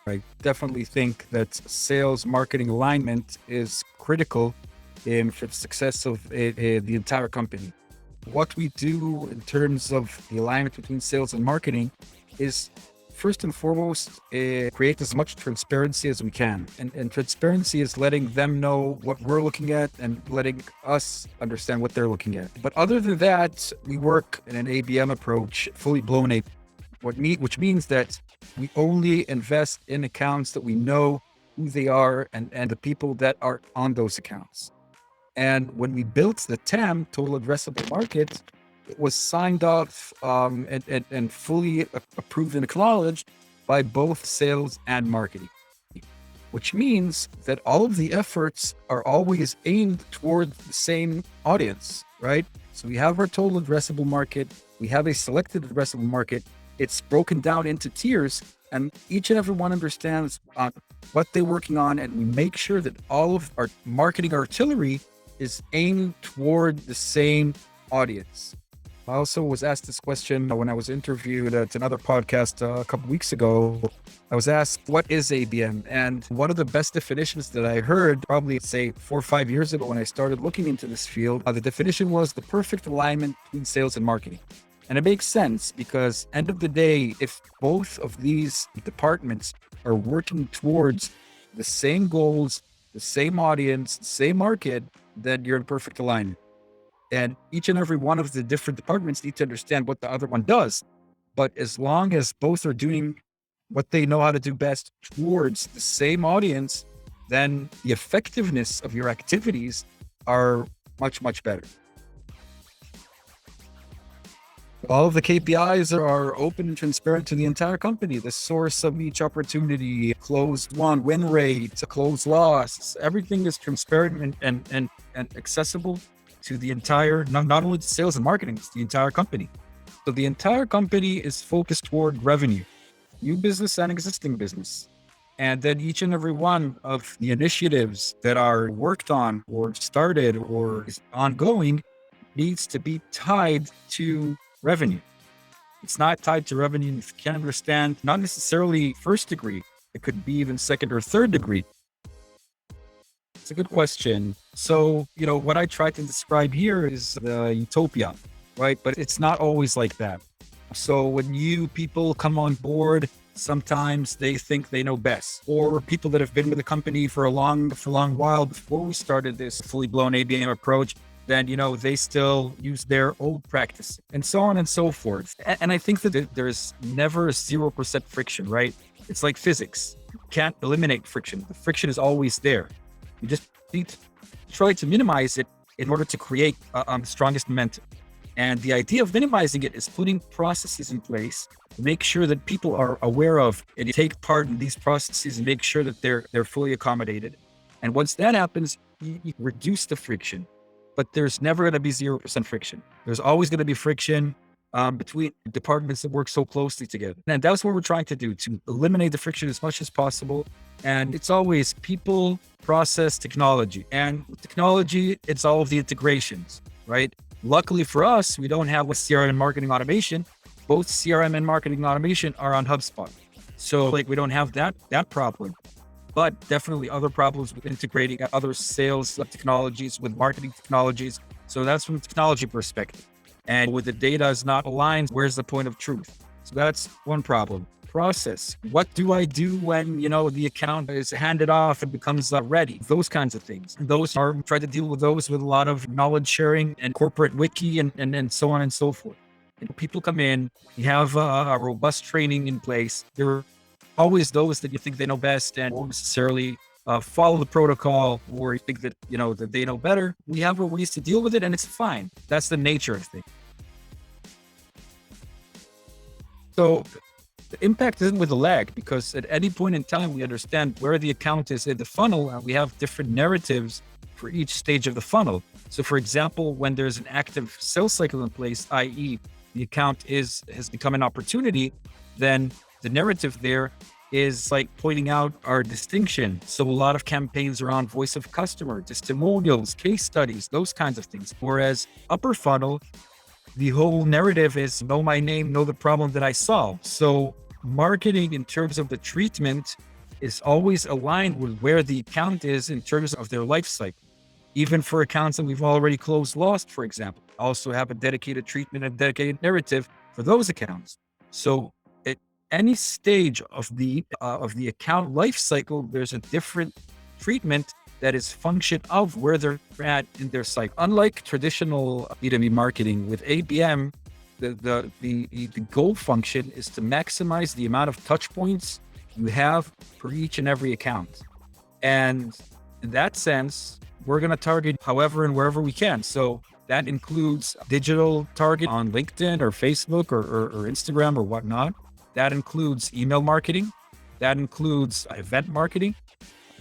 I definitely think that sales marketing alignment is critical for the success of the entire company. What we do in terms of the alignment between sales and marketing is first and foremost, create as much transparency as we can. And transparency is letting them know what we're looking at and letting us understand what they're looking at. But other than that, we work in an ABM approach, fully blown A, which means that we only invest in accounts that we know who they are and the people that are on those accounts. And when we built the TAM, total addressable market, it was signed off and fully approved and acknowledged by both sales and marketing, which means that all of the efforts are always aimed toward the same audience, right? So we have our total addressable market, we have a selected addressable market. It's broken down into tiers, and each and every one understands what they're working on, and we make sure that all of our marketing artillery is aimed toward the same audience. I also was asked this question when I was interviewed at another podcast a couple weeks ago. I was asked, what is ABM? And one of the best definitions that I heard, probably say 4 or 5 years ago when I started looking into this field, the definition was the perfect alignment between sales and marketing. And it makes sense because end of the day, if both of these departments are working towards the same goals, the same audience, the same market, then you're in perfect alignment. And each and every one of the different departments need to understand what the other one does. But as long as both are doing what they know how to do best towards the same audience, then the effectiveness of your activities are much, much better. All of the KPIs are open and transparent to the entire company. The source of each opportunity, closed won, win rate, closed loss, everything is transparent and accessible to the entire, not only to sales and marketing, it's the entire company. So the entire company is focused toward revenue, new business and existing business. And then each and every one of the initiatives that are worked on or started or is ongoing needs to be tied to revenue. It's not tied to revenue. If you can't understand, not necessarily first degree, it could be even second or third degree. It's a good question. So, what I try to describe here is the utopia, right? But it's not always like that. So when you people come on board, sometimes they think they know best, or people that have been with the company for a long while before we started this fully blown ABM approach, then, they still use their old practice and so on and so forth. And I think that there's never 0% friction, right? It's like physics. You can't eliminate friction. The friction is always there. You just need to try to minimize it in order to create the strongest momentum. And the idea of minimizing it is putting processes in place to make sure that people are aware of and you take part in these processes and make sure that they're fully accommodated. And once that happens, you reduce the friction. But there's never going to be 0% friction. There's always going to be friction between departments that work so closely together. And that's what we're trying to do, to eliminate the friction as much as possible. And it's always people, process, technology. And with technology, it's all of the integrations, right? Luckily for us, we don't have CRM and marketing automation. Both CRM and marketing automation are on HubSpot. So we don't have that problem. But definitely other problems with integrating other sales technologies with marketing technologies. So that's from a technology perspective. And with the data is not aligned, where's the point of truth? So that's one problem. Process. What do I do when, the account is handed off and becomes ready? Those kinds of things. And try to deal with those with a lot of knowledge sharing and corporate wiki and so on and so forth. And people come in, you have a robust training in place. There are always those that you think they know best and won't necessarily follow the protocol, or you think that, that they know better. We have ways to deal with it and it's fine. That's the nature of things. So the impact isn't with a lag, because at any point in time, we understand where the account is in the funnel, and we have different narratives for each stage of the funnel. So for example, when there's an active sales cycle in place, i.e. the account has become an opportunity, then the narrative there is like pointing out our distinction. So a lot of campaigns are on voice of customer, testimonials, case studies, those kinds of things. Whereas upper funnel, the whole narrative is know my name, know the problem that I solve. So marketing in terms of the treatment is always aligned with where the account is in terms of their life cycle. Even for accounts that we've already closed lost, for example, also have a dedicated treatment and dedicated narrative for those accounts. So at any stage of the account life cycle, there's a different treatment that is function of where they're at in their cycle. Unlike traditional B2B marketing with ABM, the goal function is to maximize the amount of touch points you have for each and every account. And in that sense, we're going to target however and wherever we can. So that includes digital target on LinkedIn or Facebook or Instagram or whatnot. That includes email marketing. That includes event marketing.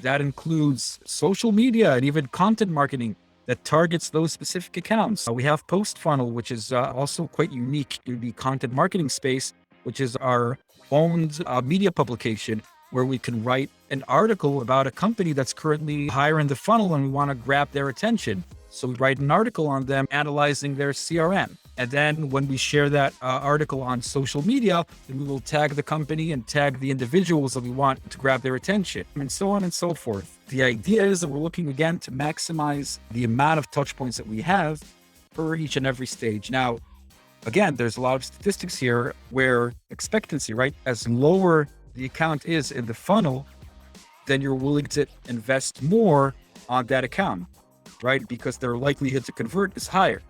That includes social media and even content marketing that targets those specific accounts. We have Post Funnel, which is also quite unique in the content marketing space, which is our owned media publication where we can write an article about a company that's currently higher in the funnel and we want to grab their attention. So we write an article on them analyzing their CRM. And then when we share that article on social media, then we will tag the company and tag the individuals that we want to grab their attention, and so on and so forth. The idea is that we're looking again to maximize the amount of touch points that we have for each and every stage. Now, again, there's a lot of statistics here where expectancy, right? As lower the account is in the funnel, then you're willing to invest more on that account, right? Because their likelihood to convert is higher.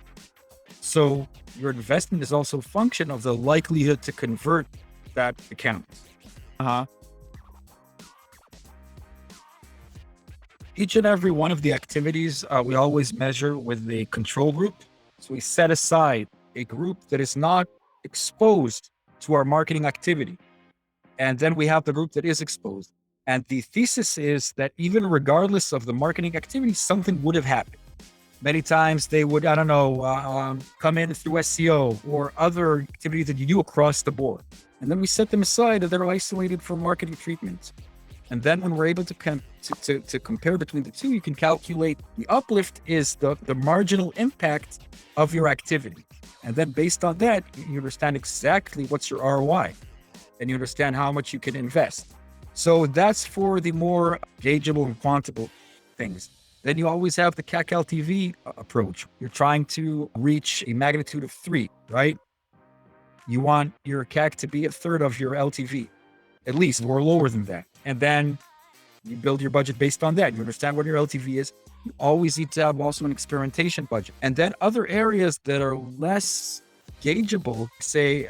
So your investment is also a function of the likelihood to convert that account. Each and every one of the activities we always measure with a control group. So we set aside a group that is not exposed to our marketing activity. And then we have the group that is exposed. And the thesis is that even regardless of the marketing activity, something would have happened. Many times they would, come in through SEO or other activities that you do across the board. And then we set them aside and they're isolated from marketing treatments. And then when we're able to compare between the two, you can calculate the uplift is the marginal impact of your activity. And then based on that, you understand exactly what's your ROI and you understand how much you can invest. So that's for the more gaugeable and quantable things. Then you always have the CAC LTV approach. You're trying to reach a magnitude of 3, right? You want your CAC to be a third of your LTV, at least, or lower than that. And then you build your budget based on that. You understand what your LTV is. You always need to have also an experimentation budget. And then other areas that are less gaugeable, say,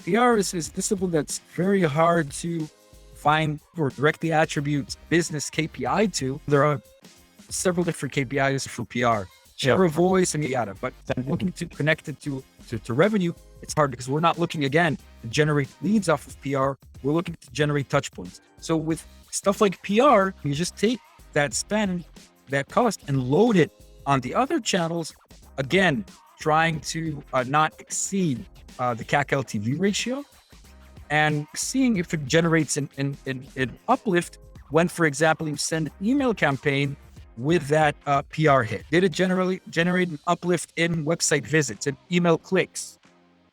PR is discipline that's very hard to find or directly attribute business KPI to. There are several different KPIs for PR, share of voice and yada, but then looking to connect it to revenue, it's hard because we're not looking again to generate leads off of PR. We're looking to generate touch points. So with stuff like PR, you just take that spend, that cost and load it on the other channels, again, trying to not exceed the CAC LTV ratio and seeing if it generates an uplift when, for example, you send an email campaign with that PR hit. Did it generate an uplift in website visits and email clicks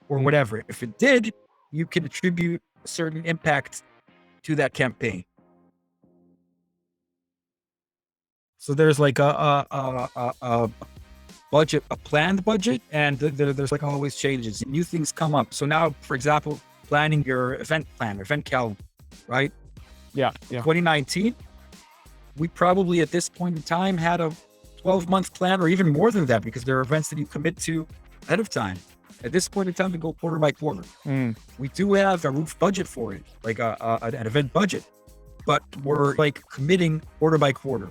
or whatever? If it did, you can attribute a certain impact to that campaign. So there's like a budget, a planned budget, and there's like always changes. New things come up. So now, for example, planning your event plan, event calendar, right? Yeah. 2019, we probably at this point in time had a 12-month plan or even more than that because there are events that you commit to ahead of time. At this point in time, we go quarter by quarter. We do have a roof budget for it, like an event budget, but we're like committing quarter by quarter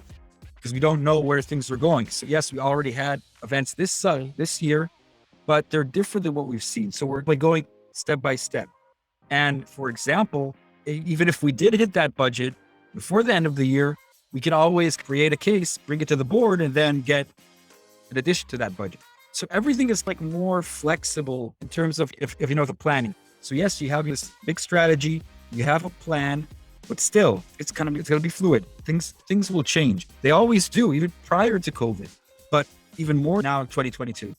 because we don't know where things are going. So yes, we already had events this year, but they're different than what we've seen. So we're like going step by step. And for example, even if we did hit that budget before the end of the year, we can always create a case, bring it to the board, and then get an addition to that budget. So everything is like more flexible in terms of if you know the planning. So yes, you have this big strategy, you have a plan, but still it's gonna be fluid. Things will change. They always do, even prior to COVID, but even more now in 2022.